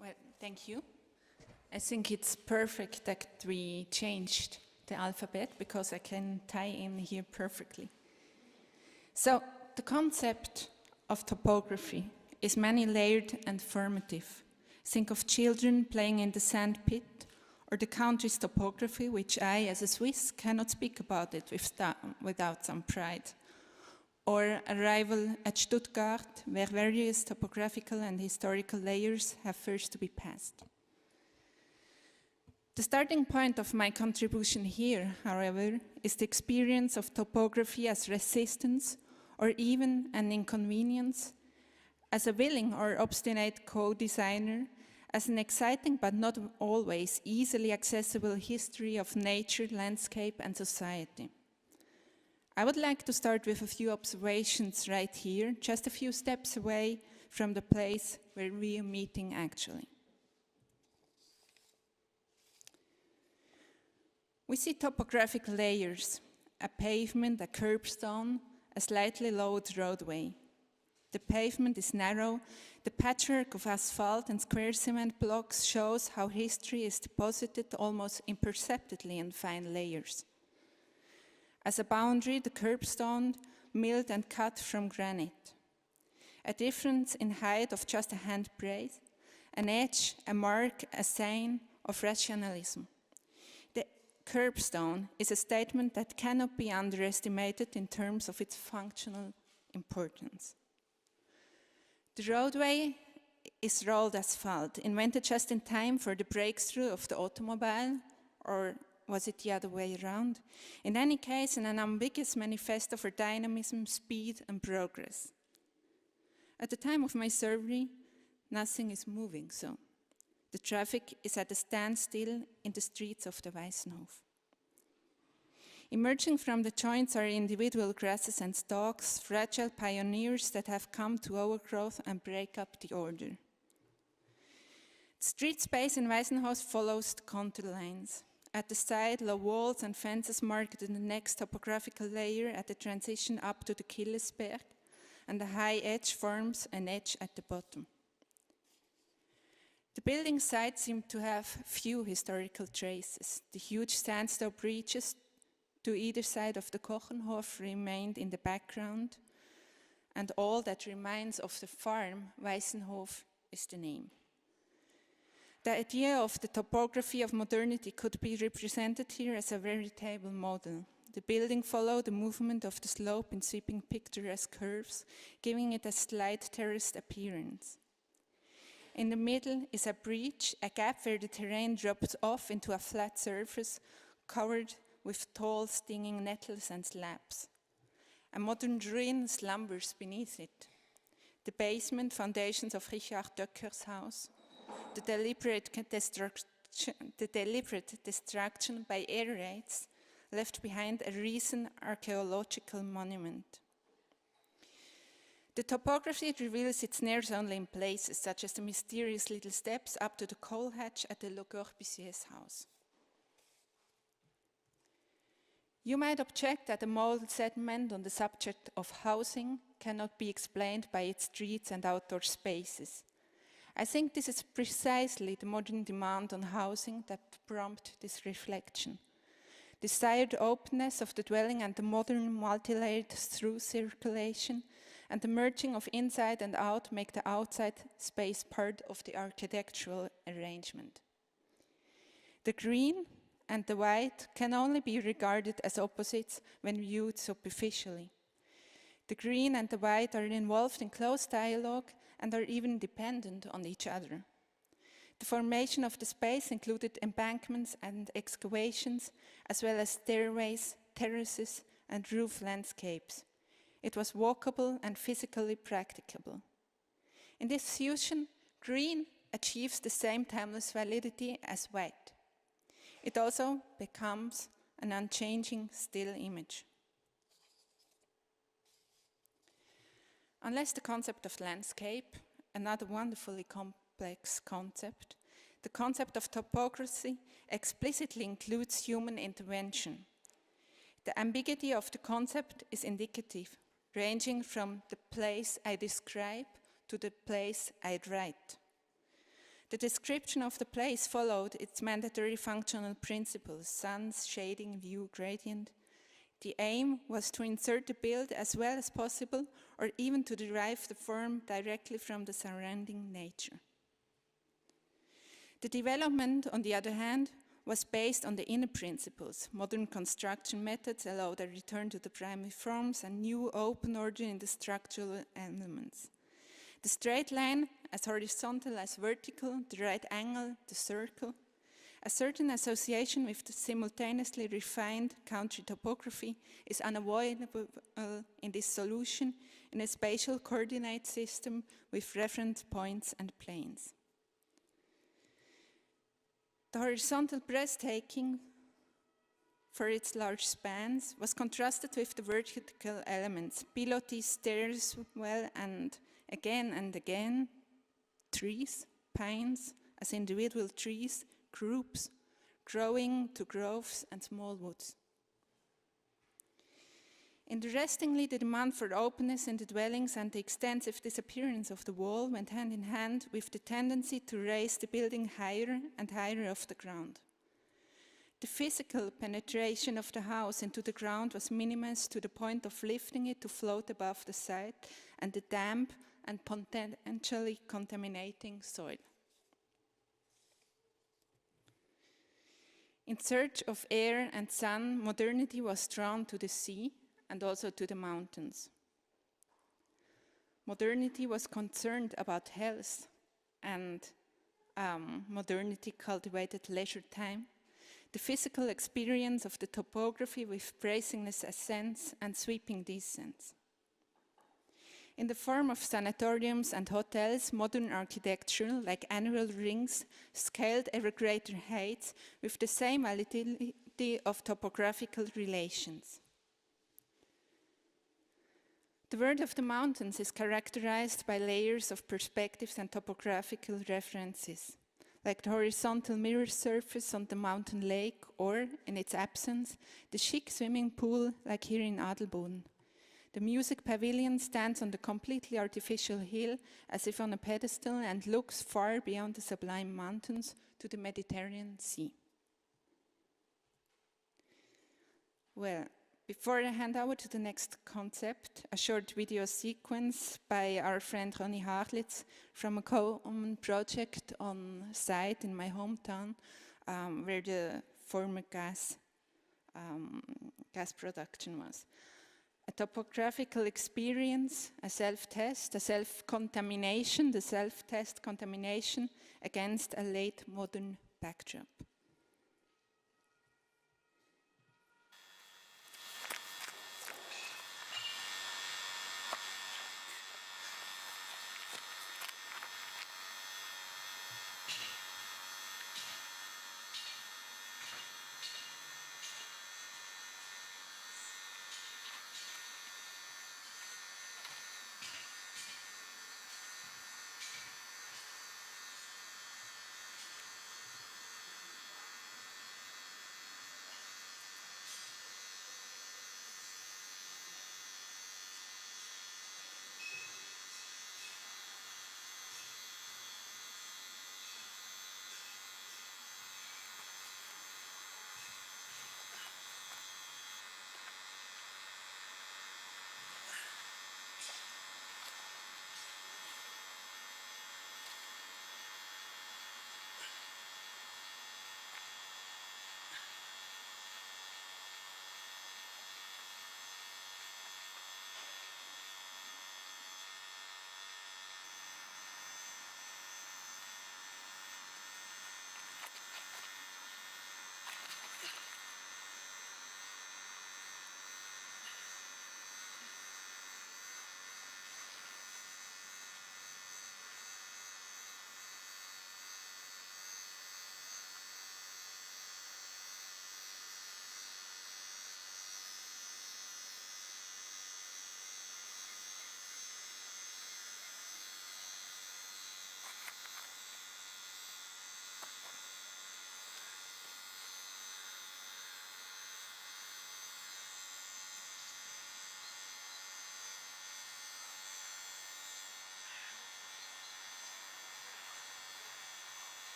Well, thank you. I think it's perfect that we changed the alphabet because I can tie in here perfectly. So, the concept of topography is many-layered and formative. Think of children playing in the sand pit, or the country's topography, which I, as a Swiss, cannot speak about it without some pride. Or arrival at Stuttgart, where various topographical and historical layers have first to be passed. The starting point of my contribution here, however, is the experience of topography as resistance or even an inconvenience, as a willing or obstinate co-designer, as an exciting but not always easily accessible history of nature, landscape and society. I would like to start with a few observations right here, just a few steps away from the place where we are meeting actually. We see topographic layers, a pavement, a curbstone, a slightly lowered roadway. The pavement is narrow, the patchwork of asphalt and square cement blocks shows how history is deposited almost imperceptibly in fine layers. As a boundary, the curbstone milled and cut from granite. A difference in height of just a handbreadth, an edge, a mark, a sign of rationalism. The curbstone is a statement that cannot be underestimated in terms of its functional importance. The roadway is rolled asphalt, invented just in time for the breakthrough of the automobile, or was it the other way around? In any case, an ambiguous manifesto for dynamism, speed and progress. At the time of my survey, nothing is moving, so the traffic is at a standstill in the streets of the Weissenhof. Emerging from the joints are individual grasses and stalks, fragile pioneers that have come to overgrowth and break up the order. The street space in Weissenhof follows the contour lines. At the side, low walls and fences mark the next topographical layer at the transition up to the Killesberg, and the high edge forms an edge at the bottom. The building sites seem to have few historical traces. The huge sandstone breaches to either side of the Kochenhof remained in the background, and all that remains of the farm, Weissenhof, is the name. The idea of the topography of modernity could be represented here as a veritable model. The building followed the movement of the slope in sweeping picturesque curves, giving it a slight terraced appearance. In the middle is a breach, a gap where the terrain drops off into a flat surface covered with tall stinging nettles and slabs. A modern ruin slumbers beneath it. The basement foundations of Richard Döcker's house, the deliberate destruction by air raids left behind a recent archaeological monument. The topography reveals its snares only in places, such as the mysterious little steps up to the coal hatch at the Le Corbusier's house. You might object that a model segment on the subject of housing cannot be explained by its streets and outdoor spaces. I think this is precisely the modern demand on housing that prompts this reflection. Desired openness of the dwelling and the modern multi-layered through circulation and the merging of inside and out make the outside space part of the architectural arrangement. The green and the white can only be regarded as opposites when viewed superficially. The green and the white are involved in close dialogue and are even dependent on each other. The formation of the space included embankments and excavations, as well as stairways, terraces, and roof landscapes. It was walkable and physically practicable. In this fusion, green achieves the same timeless validity as white. It also becomes an unchanging still image. Unless the concept of landscape, another wonderfully complex concept, the concept of topography explicitly includes human intervention. The ambiguity of the concept is indicative, ranging from the place I describe to the place I write. The description of the place followed its mandatory functional principles: sans, shading, view, gradient. The aim was to insert the build as well as possible, or even to derive the form directly from the surrounding nature. The development, on the other hand, was based on the inner principles. Modern construction methods allowed a return to the primary forms and new open order in the structural elements. The straight line, as horizontal as vertical, the right angle, the circle. A certain association with the simultaneously refined country topography is unavoidable in this solution in a spatial coordinate system with reference points and planes. The horizontal breathtaking, for its large spans, was contrasted with the vertical elements: pilotis, stairs, well, and again, trees, pines as individual trees, groups, growing to groves and small woods. Interestingly, the demand for openness in the dwellings and the extensive disappearance of the wall went hand in hand with the tendency to raise the building higher and higher off the ground. The physical penetration of the house into the ground was minimized to the point of lifting it to float above the site and the damp and potentially contaminating soil. In search of air and sun, modernity was drawn to the sea and also to the mountains. Modernity was concerned about health, and modernity cultivated leisure time, the physical experience of the topography with bracingless ascents and sweeping descents. In the form of sanatoriums and hotels, modern architecture, like annual rings, scaled ever greater heights with the same validity of topographical relations. The world of the mountains is characterized by layers of perspectives and topographical references, like the horizontal mirror surface on the mountain lake, or, in its absence, the chic swimming pool like here in Adelboden. The music pavilion stands on the completely artificial hill as if on a pedestal and looks far beyond the sublime mountains to the Mediterranean Sea. Well, before I hand over to the next concept, a short video sequence by our friend Ronny Hachlitz from a common project on site in my hometown, where the former gas production was. A topographical experience, a self-test, a self-contamination, the self-test contamination against a late modern backdrop.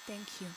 Thank you.